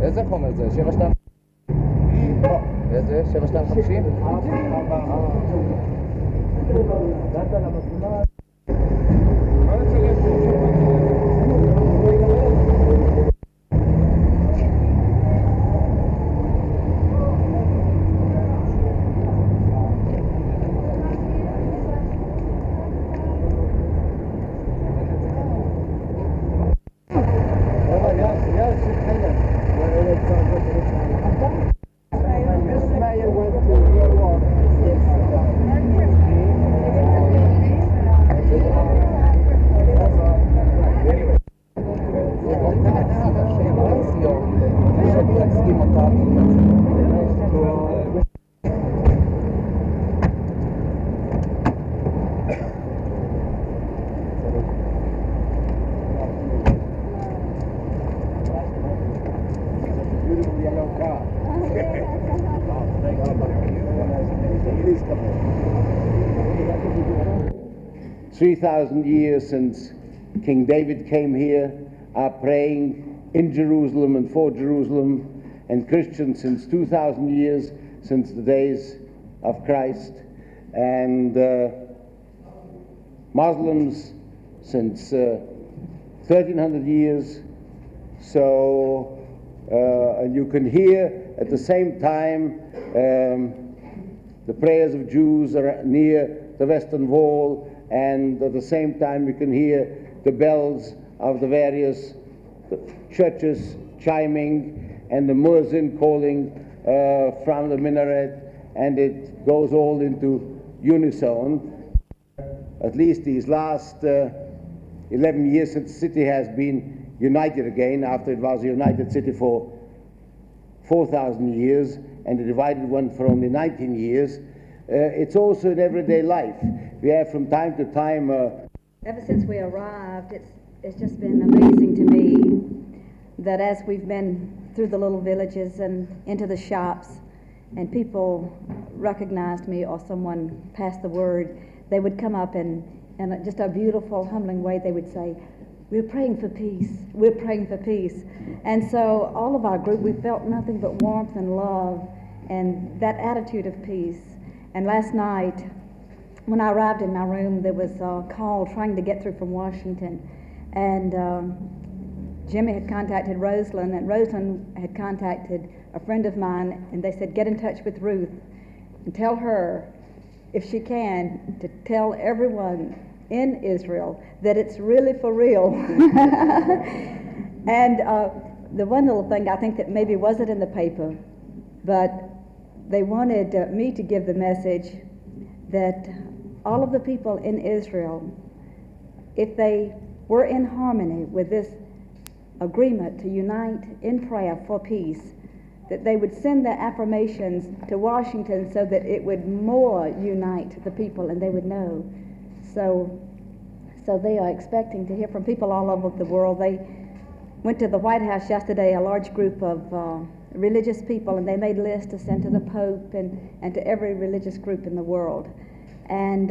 איזה חומר זה? 725? איזה? 725? "3,000 years since King David came here are praying in Jerusalem and for Jerusalem, and Christians since 2,000 years, since the days of Christ, and Muslims since 1,300 years. So, and you can hear at the same time the prayers of Jews are near the Western Wall, and at the same time you can hear the bells of the various churches chiming and the muezzin calling from the minaret, and it goes all into unison. At least these last 11 years since the city has been united again, after it was a united city for 4,000 years and a divided one for only 19 years. It's also in everyday life. We have from time to time... Ever since we arrived, it's just been amazing to me that as we've been through the little villages and into the shops, and people recognized me or someone passed the word, they would come up and in just a beautiful, humbling way, they would say, "We're praying for peace. We're praying for peace." And so all of our group, we felt nothing but warmth and love and that attitude of peace. And last night, when I arrived in my room, there was a call trying to get through from Washington. And Jimmy had contacted Rosalind, and Rosalind had contacted a friend of mine, and they said, "Get in touch with Ruth and tell her, if she can, to tell everyone in Israel that it's really for real." And the one little thing I think that maybe wasn't in the paper, but they wanted me to give the message that all of the people in Israel, if they were in harmony with this agreement to unite in prayer for peace, that they would send their affirmations to Washington so that it would more unite the people and they would know. So they are expecting to hear from people all over the world. They went to the White House yesterday, a large group of religious people, and they made lists to send to the Pope and to every religious group in the world. And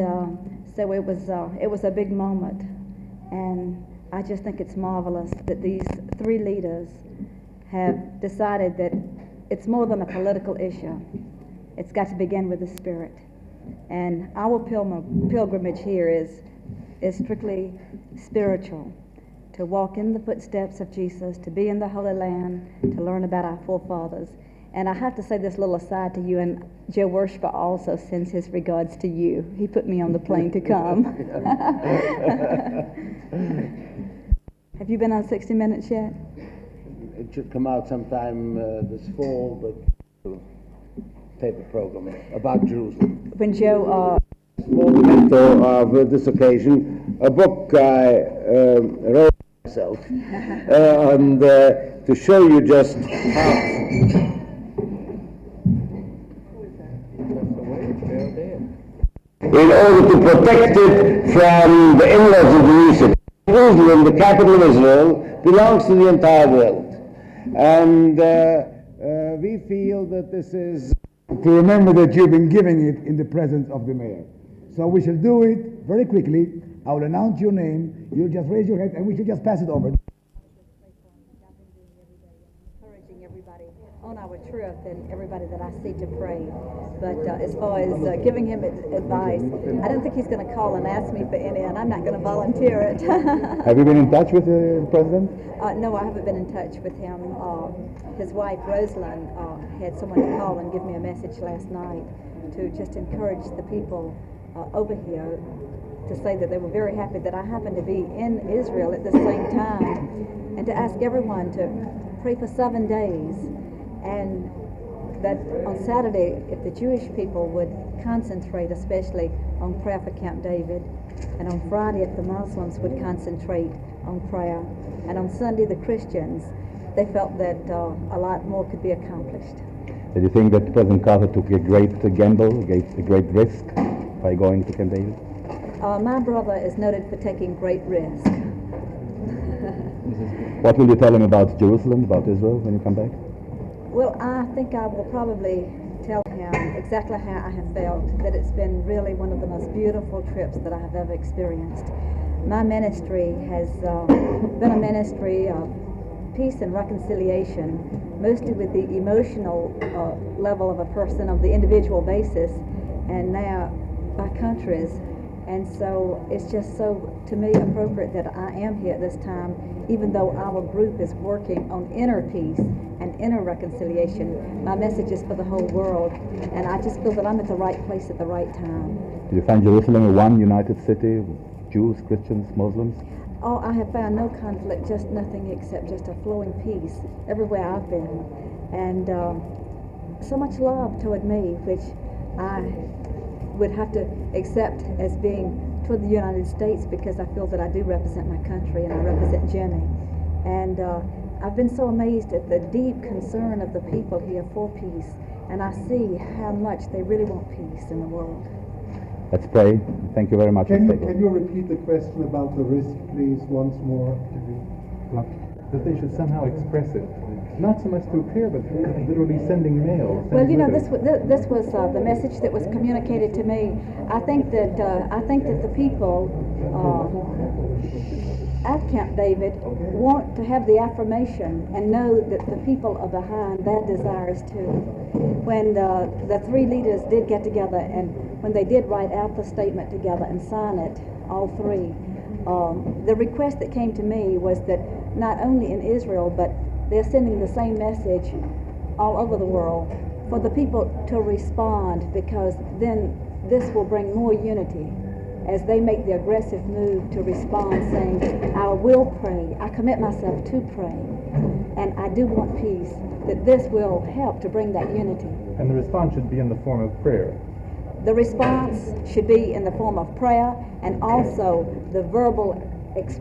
so it was a big moment. And I just think it's marvelous that these three leaders have decided that it's more than a political issue. It's got to begin with the Spirit. And our pilgrimage here is strictly spiritual, to walk in the footsteps of Jesus, to be in the Holy Land, to learn about our forefathers. And I have to say this little aside to you, and Joe Worshiper also sends his regards to you. He put me on the plane to come. Have you been on 60 Minutes yet? It should come out sometime this fall, but paper program about Jerusalem. When Joe... Small memento of this occasion, a book I wrote myself, and to show you just how... in order to protect it from the in-laws of Jerusalem. Jerusalem, the capital of Israel, belongs to the entire world. And we feel that this is... to remember that you've been giving it in the presence of the mayor. So we shall do it very quickly. I will announce your name. You'll just raise your hand and we shall just pass it over. encouraging everybody on our trip and everybody that I see to pray. But as far as giving him advice, I don't think he's going to call and ask me for any, and I'm not going to volunteer it. Have you been in touch with the president? No, I haven't been in touch with him. His wife, Rosalind, had someone to call and give me a message last night to just encourage the people over here, to say that they were very happy that I happened to be in Israel at the same time, and to ask everyone to pray for 7 days, and that on Saturday, if the Jewish people would concentrate especially on prayer for Camp David, and on Friday, if the Muslims would concentrate on prayer, and on Sunday, the Christians, they felt that a lot more could be accomplished. Did you think that President Carter took a great gamble, a great risk by going to Camp David? My brother is noted for taking great risk. What will you tell him about Jerusalem, about Israel, when you come back? Well, I think I will probably tell him exactly how I have felt, that it's been really one of the most beautiful trips that I have ever experienced. My ministry has been a ministry of peace and reconciliation, mostly with the emotional level of a person, of the individual basis, and now by countries. And so it's just so, to me, appropriate that I am here at this time, even though our group is working on inner peace and inner reconciliation. My message is for the whole world, and I just feel that I'm at the right place at the right time. Do you find Jerusalem a one united city, Jews, Christians, Muslims? Oh, I have found no conflict, just nothing except just a flowing peace everywhere I've been. And so much love toward me, which I would have to accept as being toward the United States, because I feel that I do represent my country and I represent Jimmy. And I've been so amazed at the deep concern of the people here for peace, and I see how much they really want peace in the world. Let's pray. Thank you very much. Can you repeat the question about the risk, please, once more? That they should somehow express it, not so much through prayer, but through literally sending mail. Well, you know, this was the message that was communicated to me. I think that the people at Camp David want to have the affirmation and know that the people are behind their desires too. When the three leaders did get together, and when they did write out the statement together and sign it, all three, the request that came to me was that not only in Israel, but they're sending the same message all over the world for the people to respond, because then this will bring more unity as they make the aggressive move to respond, saying, I will pray, I commit myself to pray, and I do want peace, that this will help to bring that unity. And the response should be in the form of prayer. The response should be in the form of prayer, and also the verbal expression.